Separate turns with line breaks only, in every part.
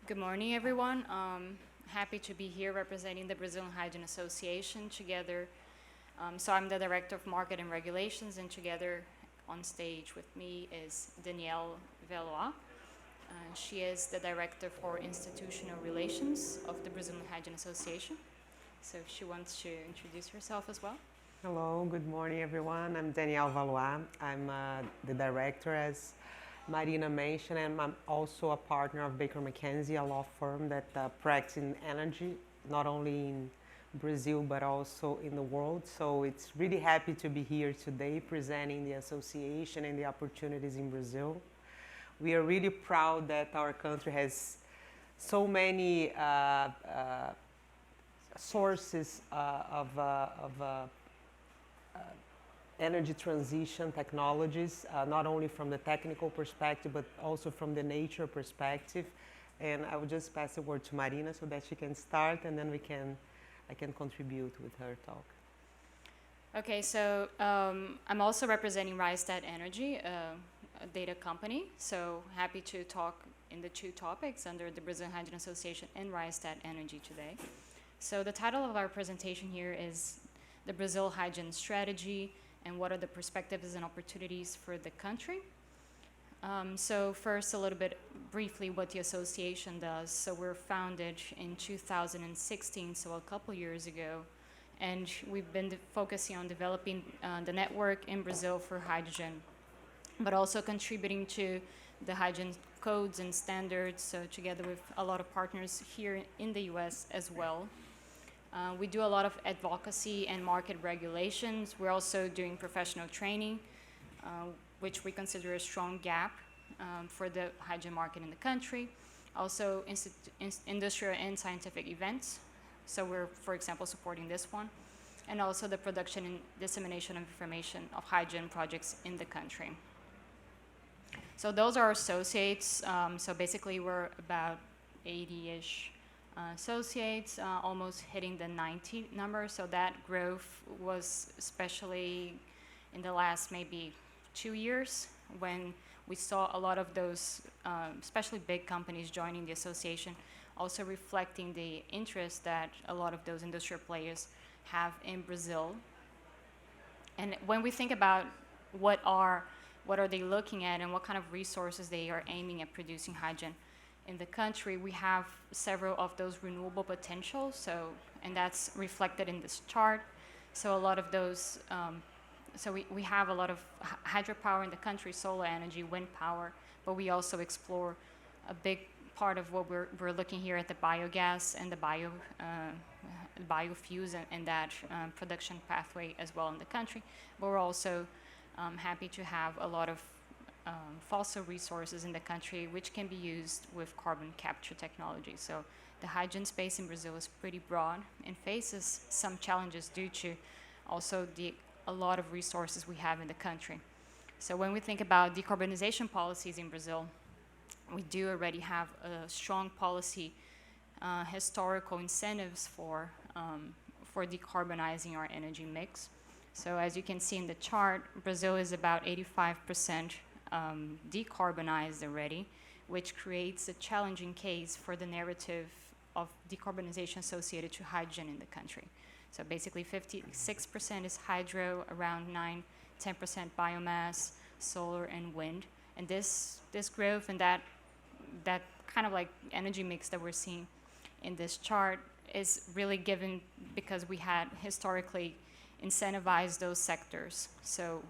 Good morning, everyone. Happy to be here representing the Brazilian Hydrogen Association together. So I'm the Director of Market and Regulations, and together on stage with me is Danielle Velois. She is the Director for Institutional Relations of the Brazilian Hydrogen Association. So if she wants to introduce herself as well.
Hello, good morning everyone. I'm Danielle Valois. I'm the director, as Marina mentioned, and I'm also a partner of Baker McKenzie, a law firm that practices in energy, not only in Brazil but also in the world. So it's really happy to be here today presenting the association and the opportunities in Brazil. We are really proud that our country has so many sources of energy transition technologies, not only from the technical perspective, but also from the nature perspective. And I will just pass the word to Marina so that she can start, and then I can contribute with her talk.
Okay, so I'm also representing Rystad Energy, a data company. So happy to talk in the two topics under the Brazilian Hydrogen Association and Rystad Energy today. So the title of our presentation here is the Brazil Hydrogen Strategy and what are the perspectives and opportunities for the country. So first, a little bit briefly what the association does. So we're founded in 2016, so a couple years ago, and we've been focusing on developing the network in Brazil for hydrogen, but also contributing to the hydrogen codes and standards, so together with a lot of partners here in the US as well. We do a lot of advocacy and market regulations. We're also doing professional training, which we consider a strong gap for the hydrogen market in the country. Also, industrial and scientific events. So we're, for example, supporting this one. And also the production and dissemination of information of hydrogen projects in the country. So those are associates. So basically, we're about 80-ish associates, almost hitting the 90 number. So that growth was especially in the last maybe 2 years when we saw a lot of those, especially big companies joining the association, also reflecting the interest that a lot of those industrial players have in Brazil. And when we think about what are they looking at and what kind of resources they are aiming at producing hydrogen in the country, we have several of those renewable potentials, so, and that's reflected in this chart. So a lot of those, we have a lot of hydropower in the country, solar energy, wind power, but we also explore a big part of what we're looking here at the biogas and the biofuels and that production pathway as well in the country. But we're also happy to have a lot of fossil resources in the country which can be used with carbon capture technology. So the hydrogen space in Brazil is pretty broad and faces some challenges due to also a lot of resources we have in the country. So when we think about decarbonization policies in Brazil, we do already have a strong policy, historical incentives for decarbonizing our energy mix. So as you can see in the chart, Brazil is about 85% decarbonized already, which creates a challenging case for the narrative of decarbonization associated to hydrogen in the country. So basically 56% is hydro, around 10% biomass, solar and wind. And this growth and that kind of like energy mix that we're seeing in this chart is really given because we had historically incentivized those sectors. So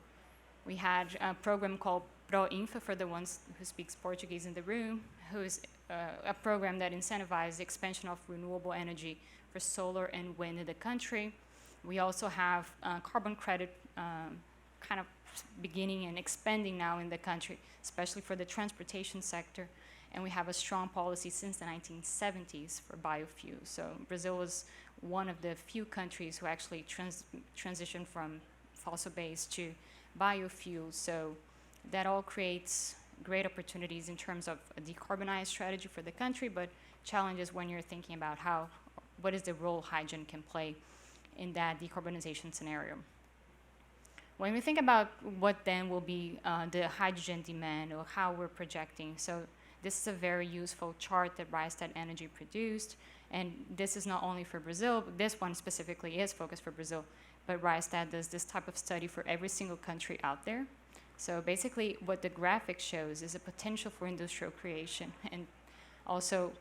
we had a program called ProInfa, for the ones who speaks Portuguese in the room, who's a program that incentivized the expansion of renewable energy for solar and wind in the country. We also have carbon credit kind of beginning and expanding now in the country, especially for the transportation sector. And we have a strong policy since the 1970s for biofuels. So Brazil was one of the few countries who actually transitioned from fossil-based to biofuels. So that all creates great opportunities in terms of a decarbonized strategy for the country, but challenges when you're thinking about what is the role hydrogen can play in that decarbonization scenario. When we think about what then will be the hydrogen demand or how we're projecting, so this is a very useful chart that Rystad Energy produced. And this is not only for Brazil, but this one specifically is focused for Brazil. But Rystad does this type of study for every single country out there. So basically, what the graphic shows is a potential for industrial creation, and also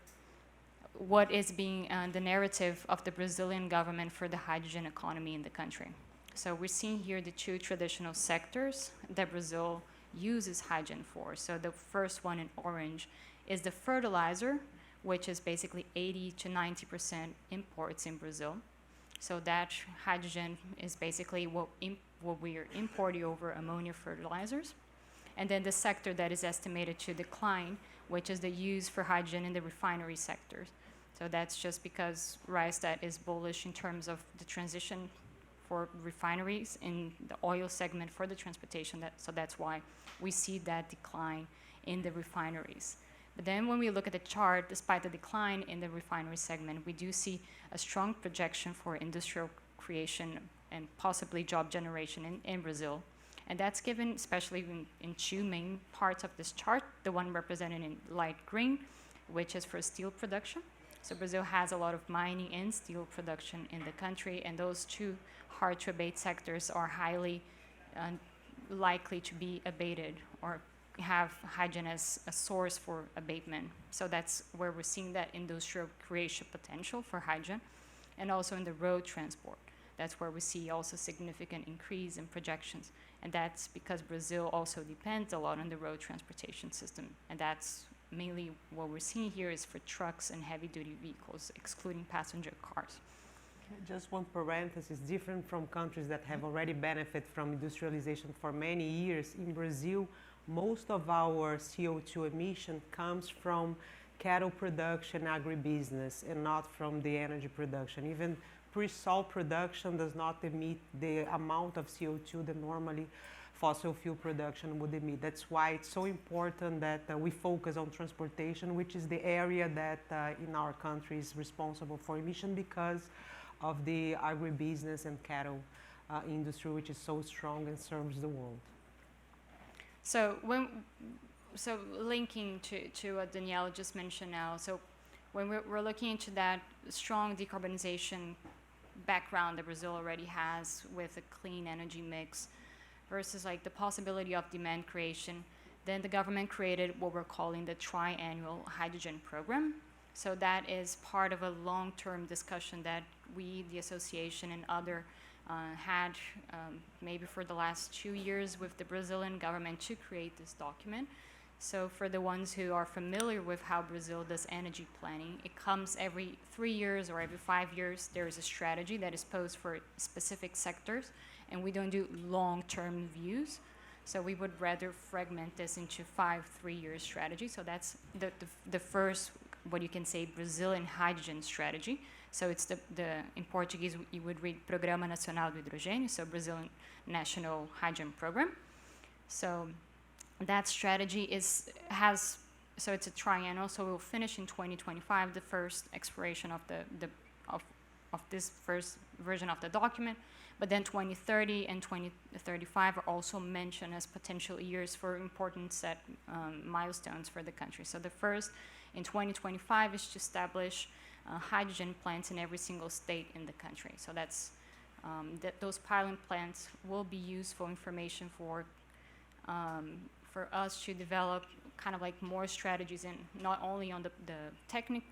what is being the narrative of the Brazilian government for the hydrogen economy in the country. So we're seeing here the two traditional sectors that Brazil uses hydrogen for. So the first one in orange is the fertilizer, which is basically 80 to 90% imports in Brazil. So that hydrogen is basically what we are importing over ammonia fertilizers. And then the sector that is estimated to decline, which is the use for hydrogen in the refinery sectors. So that's just because Rystad is bullish in terms of the transition for refineries in the oil segment for the transportation. So that's why we see that decline in the refineries. But then when we look at the chart, despite the decline in the refinery segment, we do see a strong projection for industrial creation and possibly job generation in Brazil. And that's given especially in two main parts of this chart, the one represented in light green, which is for steel production. So Brazil has a lot of mining and steel production in the country, and those two hard-to-abate sectors are highly likely to be abated or have hydrogen as a source for abatement. So that's where we're seeing that industrial creation potential for hydrogen, and also in the road transport. That's where we see also significant increase in projections. And that's because Brazil also depends a lot on the road transportation system. And that's mainly what we're seeing here is for trucks and heavy-duty vehicles, excluding passenger cars.
Just one parenthesis, different from countries that have already benefited from industrialization for many years. In Brazil, most of our CO2 emission comes from cattle production, agribusiness, and not from the energy production. Even pre-salt production does not emit the amount of CO2 that normally fossil fuel production would emit. That's why it's so important that we focus on transportation, which is the area that in our country is responsible for emission because of the agribusiness and cattle industry, which is so strong and serves the world.
So linking to what Danielle just mentioned now, so when we're looking into that strong decarbonization background that Brazil already has with a clean energy mix versus like the possibility of demand creation, then the government created what we're calling the triannual hydrogen program. So that is part of a long-term discussion that we, the association, and other had maybe for the last 2 years with the Brazilian government to create this document. So for the ones who are familiar with how Brazil does energy planning, it comes every 3 years or every 5 years. There is a strategy that is posed for specific sectors, and we don't do long-term views. So we would rather fragment this into 5 3-year strategies. So that's the first, what you can say, Brazilian hydrogen strategy. So it's in Portuguese, you would read Programa Nacional do Hidrogênio, so Brazilian National Hydrogen Program. So that strategy so it's a triennial, so we'll finish in 2025, the first expiration of of this first version of the document, but then 2030 and 2035 are also mentioned as potential years for important set milestones for the country. So the first in 2025 is to establish hydrogen plants in every single state in the country. So that's those pilot plants will be useful information for us to develop kind of like more strategies, and not only on the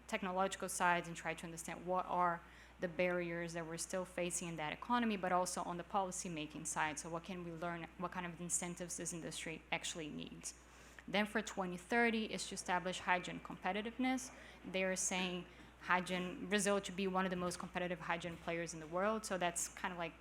technological side and try to understand what are the barriers that we're still facing in that economy, but also on the policy making side. So what can we learn, what kind of incentives this industry actually needs. Then for 2030 is to establish hydrogen competitiveness. They're saying Brazil to be one of the most competitive hydrogen players in the world. So that's kind of like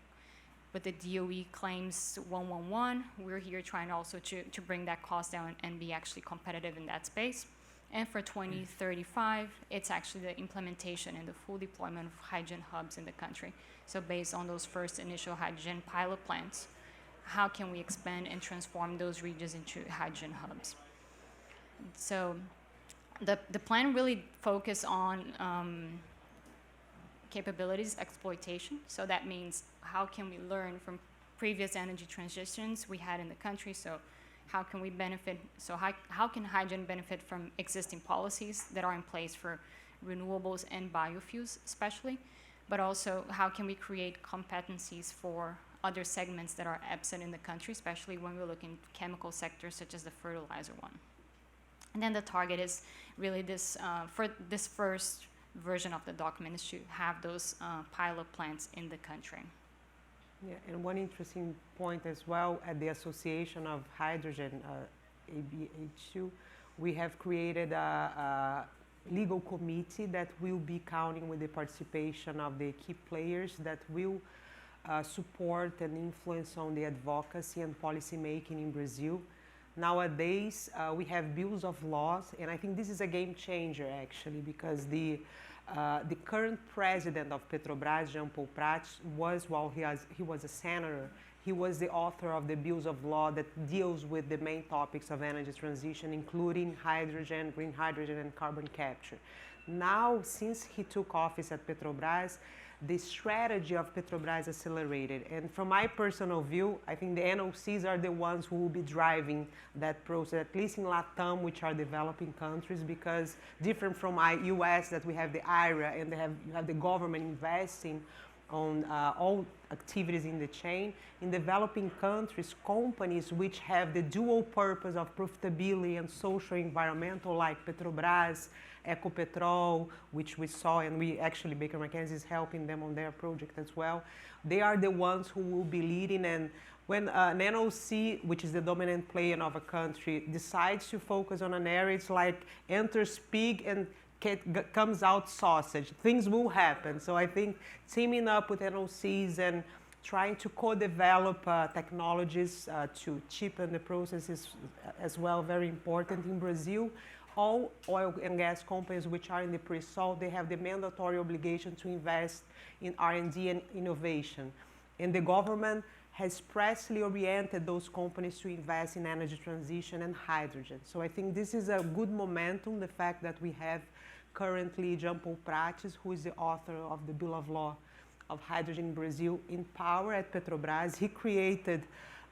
what the DOE claims 111. We're here trying also to bring that cost down and be actually competitive in that space. And for 2035, it's actually the implementation and the full deployment of hydrogen hubs in the country. So based on those first initial hydrogen pilot plants, how can we expand and transform those regions into hydrogen hubs? So the plan really focus on capabilities exploitation. So that means how can we learn from previous energy transitions we had in the country? So how can we benefit, so how can hydrogen benefit from existing policies that are in place for renewables and biofuels especially, but also how can we create competencies for other segments that are absent in the country, especially when we look in chemical sectors such as the fertilizer one. And then the target is really this, for this first version of the document, is to have those pilot plants in the country.
Yeah, and one interesting point as well, at the Association of Hydrogen, ABH2, we have created a legal committee that will be counting with the participation of the key players that will support and influence on the advocacy and policy making in Brazil. Nowadays, we have bills of laws, and I think this is a game changer actually, because the current president of Petrobras, Jean Paul Prats, was, while he was a senator, he was the author of the bills of law that deals with the main topics of energy transition, including hydrogen, green hydrogen, and carbon capture. Now, since he took office at Petrobras, the strategy of Petrobras accelerated. And from my personal view, I think the NOCs are the ones who will be driving that process, at least in LATAM, which are developing countries, because different from US, that we have the IRA and you have the government investing on all activities in the chain. In developing countries, companies which have the dual purpose of profitability and social environmental, like Petrobras, Ecopetrol, which we saw, and we actually, Baker McKenzie is helping them on their project as well. They are the ones who will be leading, and when an NOC, which is the dominant player of a country, decides to focus on an area, it's like enters pig and comes out sausage. Things will happen. So I think teaming up with NOCs and trying to co-develop technologies to cheapen the process is as well very important. In Brazil, all oil and gas companies which are in the pre-salt, they have the mandatory obligation to invest in R&D and innovation. And the government has expressly oriented those companies to invest in energy transition and hydrogen. So I think this is a good momentum, the fact that we have currently Jean Paul Prats, who is the author of the Bill of Law of Hydrogen in Brazil, in power at Petrobras. He created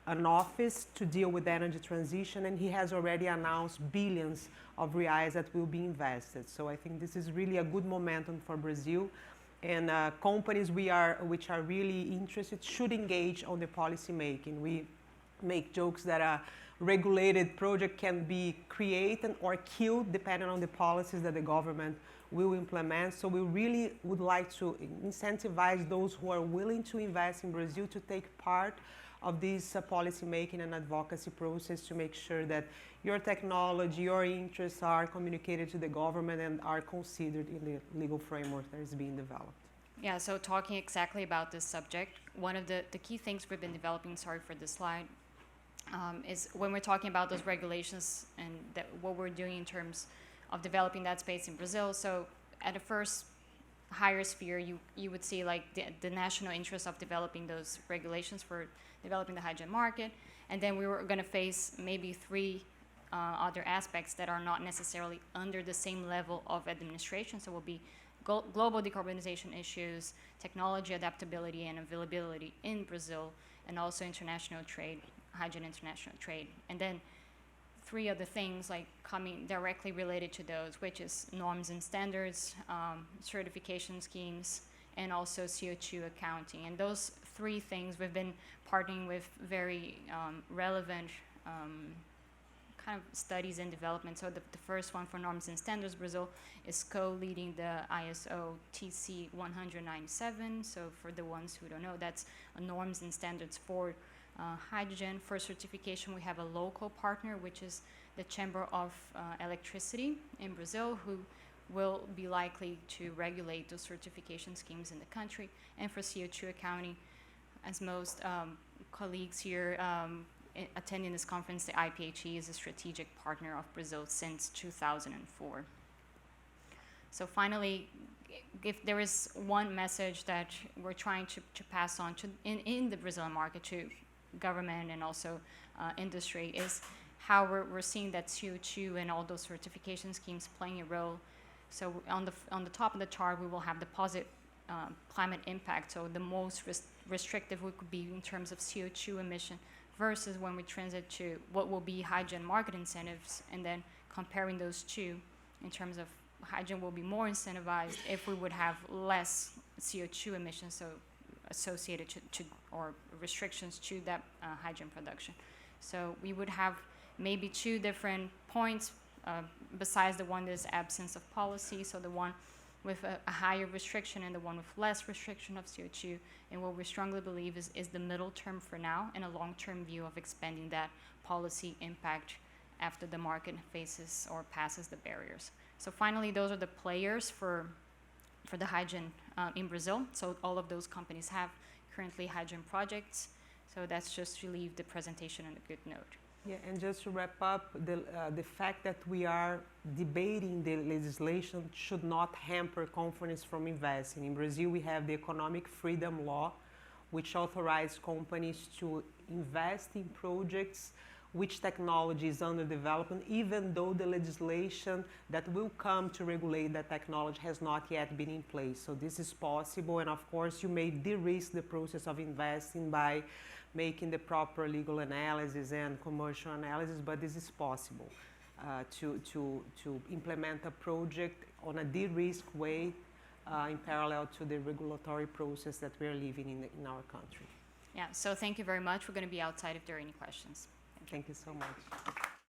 an office to deal with energy transition, and he has already announced billions of reais that will be invested. So I think this is really a good momentum for Brazil, and companies which are really interested should engage on the policy making. We make jokes that a regulated project can be created or killed depending on the policies that the government will implement. So we really would like to incentivize those who are willing to invest in Brazil to take part of this policy making and advocacy process, to make sure that your technology, your interests are communicated to the government and are considered in the legal framework that is being developed.
Yeah, so talking exactly about this subject, one of the key things we've been developing, sorry for this slide, is when we're talking about those regulations and what we're doing in terms of developing that space in Brazil. So at the first higher sphere, you would see like the national interest of developing those regulations for developing the hydrogen market. And then we were going to face maybe three other aspects that are not necessarily under the same level of administration. So it will be global decarbonization issues, technology adaptability and availability in Brazil, and also international trade, hydrogen international trade. And then three other things like coming directly related to those, which is norms and standards, certification schemes, and also CO2 accounting. And those three things we've been partnering with very relevant kind of studies and development. So the first one for norms and standards, Brazil is co-leading the ISO TC 197. So for the ones who don't know, that's a norms and standards for hydrogen. For certification, we have a local partner, which is the Chamber of Electricity in Brazil, who will be likely to regulate those certification schemes in the country. And for CO2 accounting, as most colleagues here attending this conference, the IPHE is a strategic partner of Brazil since 2004. So finally, if there is one message that we're trying to pass on to in the Brazilian market to government and also industry, is how we're seeing that CO2 and all those certification schemes playing a role. So on the top of the chart, we will have the positive climate impact. So the most restrictive we could be in terms of CO2 emission versus when we transit to what will be hydrogen market incentives, and then comparing those two in terms of hydrogen will be more incentivized if we would have less CO2 emissions, so associated to or restrictions to that hydrogen production. So we would have maybe two different points besides the one that's absence of policy, so the one with a higher restriction and the one with less restriction of CO2. And what we strongly believe is the middle term for now, and a long-term view of expanding that policy impact after the market faces or passes the barriers. So finally, those are the players for the hydrogen in Brazil. So all of those companies have currently hydrogen projects. So that's just to leave the presentation on a good note.
Yeah, and just to wrap up, the fact that we are debating the legislation should not hamper companies from investing. In Brazil, we have the Economic Freedom Law, which authorizes companies to invest in projects which technology is under development, even though the legislation that will come to regulate that technology has not yet been in place. So this is possible, and of course you may de-risk the process of investing by making the proper legal analysis and commercial analysis, but this is possible to implement a project on a de-risk way in parallel to the regulatory process that we are living in our country.
Yeah, so thank you very much. We're going to be outside if there are any questions.
Thank you so much.